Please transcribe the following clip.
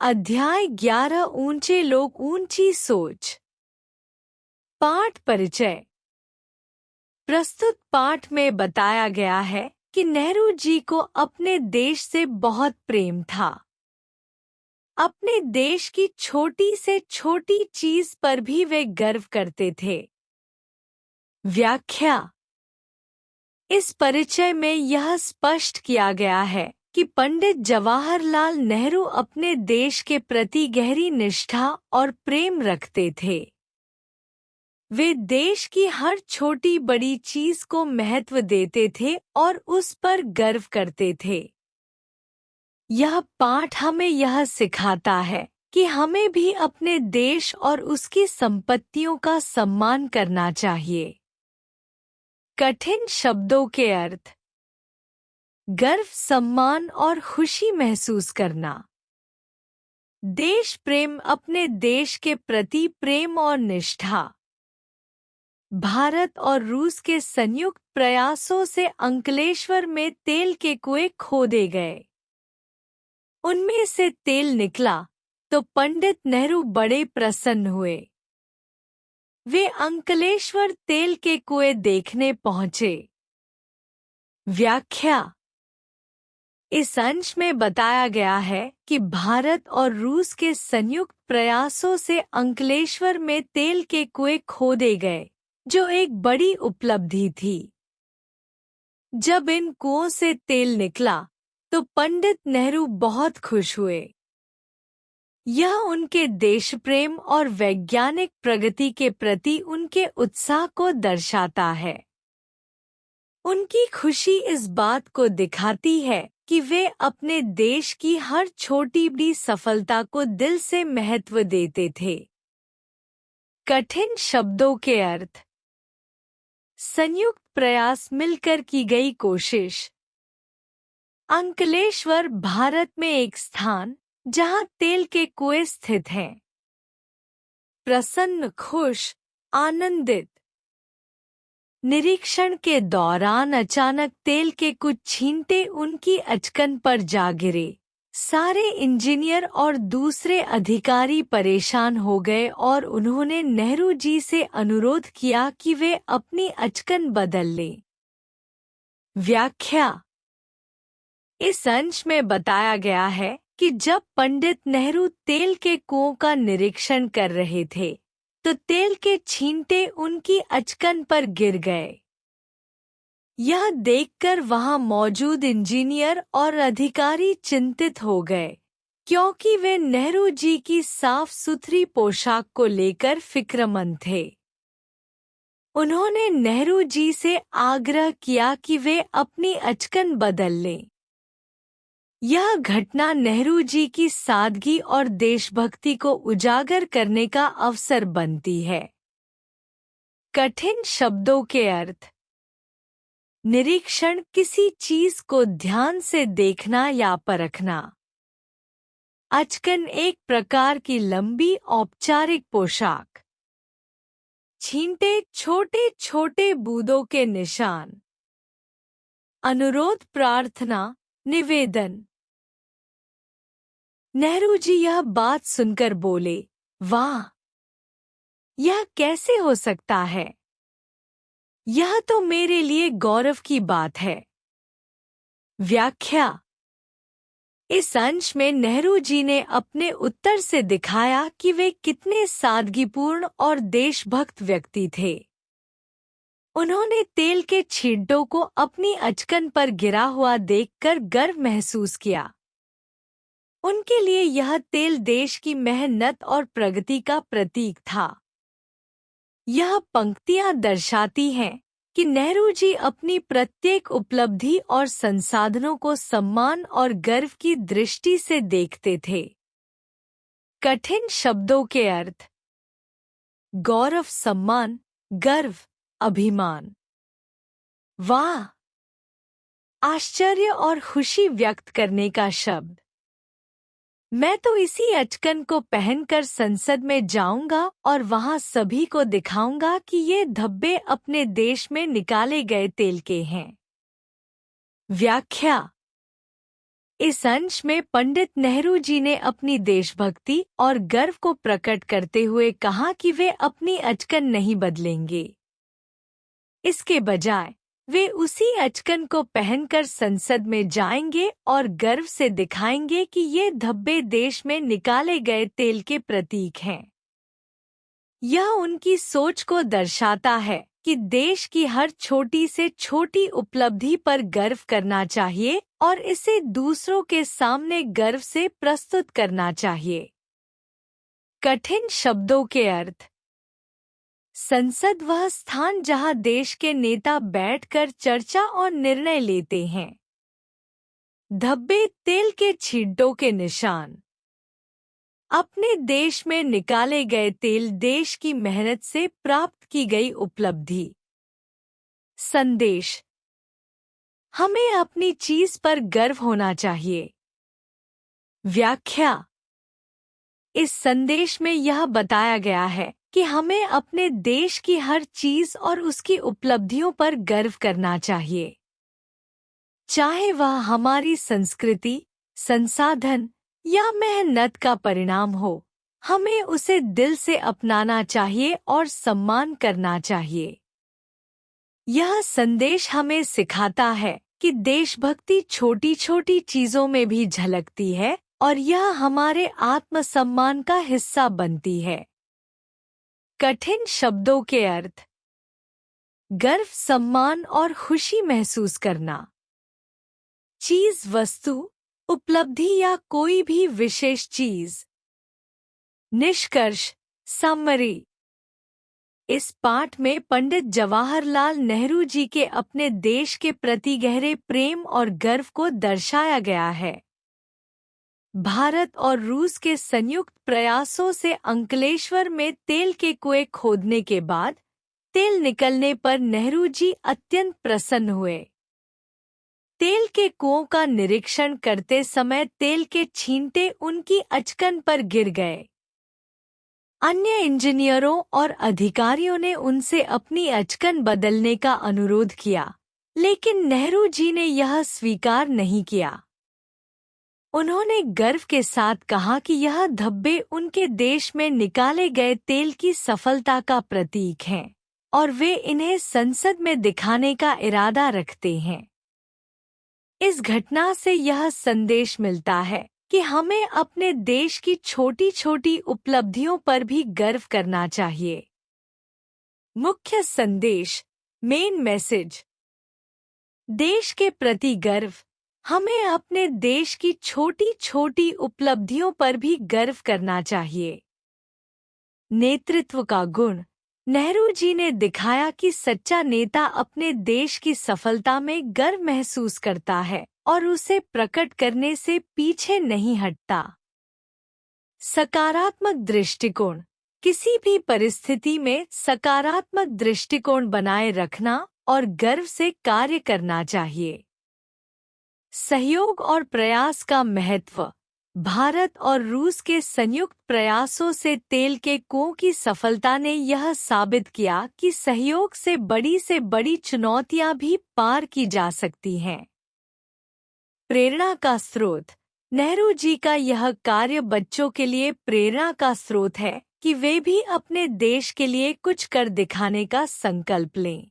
अध्याय 11 ऊंचे लोग ऊंची सोच। पाठ परिचय। प्रस्तुत पाठ में बताया गया है कि नेहरू जी को अपने देश से बहुत प्रेम था। अपने देश की छोटी से छोटी चीज पर भी वे गर्व करते थे। व्याख्या। इस परिचय में यह स्पष्ट किया गया है कि पंडित जवाहरलाल नेहरू अपने देश के प्रति गहरी निष्ठा और प्रेम रखते थे। वे देश की हर छोटी बड़ी चीज को महत्व देते थे और उस पर गर्व करते थे। यह पाठ हमें यह सिखाता है कि हमें भी अपने देश और उसकी संपत्तियों का सम्मान करना चाहिए। कठिन शब्दों के अर्थ। गर्व, सम्मान और खुशी महसूस करना। देश प्रेम, अपने देश के प्रति प्रेम और निष्ठा। भारत और रूस के संयुक्त प्रयासों से अंकलेश्वर में तेल के कुएं खोदे गए। उनमें से तेल निकला तो पंडित नेहरू बड़े प्रसन्न हुए। वे अंकलेश्वर तेल के कुएं देखने पहुंचे। व्याख्या। इस अंश में बताया गया है कि भारत और रूस के संयुक्त प्रयासों से अंकलेश्वर में तेल के कुएं खोदे गए, जो एक बड़ी उपलब्धि थी। जब इन कुओं से तेल निकला तो पंडित नेहरू बहुत खुश हुए। यह उनके देश प्रेम और वैज्ञानिक प्रगति के प्रति उनके उत्साह को दर्शाता है। उनकी खुशी इस बात को दिखाती है कि वे अपने देश की हर छोटी बड़ी सफलता को दिल से महत्व देते थे। कठिन शब्दों के अर्थ। संयुक्त प्रयास, मिलकर की गई कोशिश। अंकलेश्वर भारत में एक स्थान जहां तेल के कुएं स्थित हैं। प्रसन्न, खुश, आनंदित। निरीक्षण के दौरान अचानक तेल के कुछ छींटे उनकी अचकन पर जा गिरे। सारे इंजीनियर और दूसरे अधिकारी परेशान हो गए और उन्होंने नेहरू जी से अनुरोध किया कि वे अपनी अचकन बदल लें। व्याख्या। इस अंश में बताया गया है कि जब पंडित नेहरू तेल के कुओं का निरीक्षण कर रहे थे तो तेल के छींटे उनकी अचकन पर गिर गए। यह देखकर वहां मौजूद इंजीनियर और अधिकारी चिंतित हो गए, क्योंकि वे नेहरू जी की साफ सुथरी पोशाक को लेकर फिक्रमंद थे। उन्होंने नेहरू जी से आग्रह किया कि वे अपनी अचकन बदल लें। यह घटना नेहरू जी की सादगी और देशभक्ति को उजागर करने का अवसर बनती है। कठिन शब्दों के अर्थ। निरीक्षण, किसी चीज को ध्यान से देखना या परखना। अचकन, एक प्रकार की लंबी औपचारिक पोशाक। छींटे, छोटे छोटे बूंदों के निशान। अनुरोध, प्रार्थना, निवेदन। नेहरू जी यह बात सुनकर बोले, वाह, यह कैसे हो सकता है? यह तो मेरे लिए गौरव की बात है। व्याख्या। इस अंश में नेहरू जी ने अपने उत्तर से दिखाया कि वे कितने सादगीपूर्ण और देशभक्त व्यक्ति थे। उन्होंने तेल के छींटों को अपनी अचकन पर गिरा हुआ देखकर गर्व महसूस किया। उनके लिए यह तेल देश की मेहनत और प्रगति का प्रतीक था। यह पंक्तियां दर्शाती हैं कि नेहरू जी अपनी प्रत्येक उपलब्धि और संसाधनों को सम्मान और गर्व की दृष्टि से देखते थे। कठिन शब्दों के अर्थ। गौरव, सम्मान, गर्व, अभिमान। वाह, आश्चर्य और खुशी व्यक्त करने का शब्द। मैं तो इसी अचकन को पहनकर संसद में जाऊंगा और वहां सभी को दिखाऊंगा कि ये धब्बे अपने देश में निकाले गए तेल के हैं। व्याख्या। इस अंश में पंडित नेहरू जी ने अपनी देशभक्ति और गर्व को प्रकट करते हुए कहा कि वे अपनी अचकन नहीं बदलेंगे। इसके बजाय वे उसी अचकन को पहनकर संसद में जाएंगे और गर्व से दिखाएंगे कि ये धब्बे देश में निकाले गए तेल के प्रतीक हैं। यह उनकी सोच को दर्शाता है कि देश की हर छोटी से छोटी उपलब्धि पर गर्व करना चाहिए और इसे दूसरों के सामने गर्व से प्रस्तुत करना चाहिए। कठिन शब्दों के अर्थ। संसद वह स्थान जहां देश के नेता बैठकर चर्चा और निर्णय लेते हैं। धब्बे तेल के छींटों के निशान। अपने देश में निकाले गए तेल देश की मेहनत से प्राप्त की गई उपलब्धि। संदेश। हमें अपनी चीज पर गर्व होना चाहिए। व्याख्या। इस संदेश में यह बताया गया है कि हमें अपने देश की हर चीज और उसकी उपलब्धियों पर गर्व करना चाहिए, चाहे वह हमारी संस्कृति, संसाधन या मेहनत का परिणाम हो। हमें उसे दिल से अपनाना चाहिए और सम्मान करना चाहिए। यह संदेश हमें सिखाता है कि देशभक्ति छोटी छोटी चीजों में भी झलकती है और यह हमारे आत्मसम्मान का हिस्सा बनती है। कठिन शब्दों के अर्थ। गर्व, सम्मान और खुशी महसूस करना। चीज, वस्तु, उपलब्धि या कोई भी विशेष चीज। निष्कर्ष, समरी। इस पाठ में पंडित जवाहरलाल नेहरू जी के अपने देश के प्रति गहरे प्रेम और गर्व को दर्शाया गया है। भारत और रूस के संयुक्त प्रयासों से अंकलेश्वर में तेल के कुएं खोदने के बाद तेल निकलने पर नेहरू जी अत्यंत प्रसन्न हुए। तेल के कुओं का निरीक्षण करते समय तेल के छींटे उनकी अचकन पर गिर गए। अन्य इंजीनियरों और अधिकारियों ने उनसे अपनी अचकन बदलने का अनुरोध किया, लेकिन नेहरू जी ने यह स्वीकार नहीं किया। उन्होंने गर्व के साथ कहा कि यह धब्बे उनके देश में निकाले गए तेल की सफलता का प्रतीक हैं और वे इन्हें संसद में दिखाने का इरादा रखते हैं। इस घटना से यह संदेश मिलता है कि हमें अपने देश की छोटी छोटी उपलब्धियों पर भी गर्व करना चाहिए। मुख्य संदेश, मेन मैसेज। देश के प्रति गर्व। हमें अपने देश की छोटी छोटी उपलब्धियों पर भी गर्व करना चाहिए। नेतृत्व का गुण। नेहरू जी ने दिखाया कि सच्चा नेता अपने देश की सफलता में गर्व महसूस करता है और उसे प्रकट करने से पीछे नहीं हटता। सकारात्मक दृष्टिकोण। किसी भी परिस्थिति में सकारात्मक दृष्टिकोण बनाए रखना और गर्व से कार्य करना चाहिए। सहयोग और प्रयास का महत्व। भारत और रूस के संयुक्त प्रयासों से तेल के कुओं की सफलता ने यह साबित किया कि सहयोग से बड़ी चुनौतियां भी पार की जा सकती हैं। प्रेरणा का स्रोत। नेहरू जी का यह कार्य बच्चों के लिए प्रेरणा का स्रोत है कि वे भी अपने देश के लिए कुछ कर दिखाने का संकल्प लें।